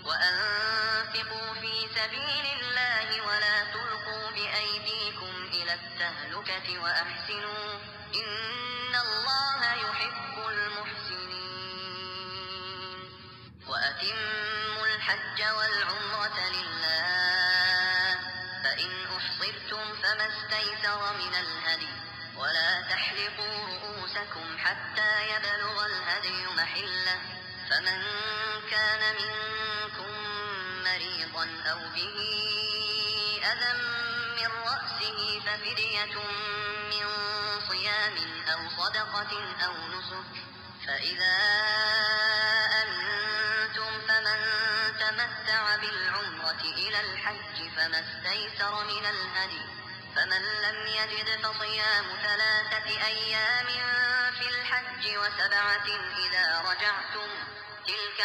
وأنفقوا في سبيل الله ولا تلقوا بأيديكم إلى التهلكة وأحسنوا إن الله يحب المحسنين. وأتموا الحج والعمرة لله، فإن أحصرتم فما استيسر من الهدي، ولا تحلقوا رؤوسكم حتى يبلغ الهدي محله، فمن كان منكم مريضا أو به أذى من رأسه ففدية من صيام أو صدقة أو نسك، فإذا أمنتم فمن تمتع بالعمرة إلى الحج فما استيسر من الهدي، فمن لم يجد فصيام 3 أيام في الحج و7 إذا رجعتم، تلك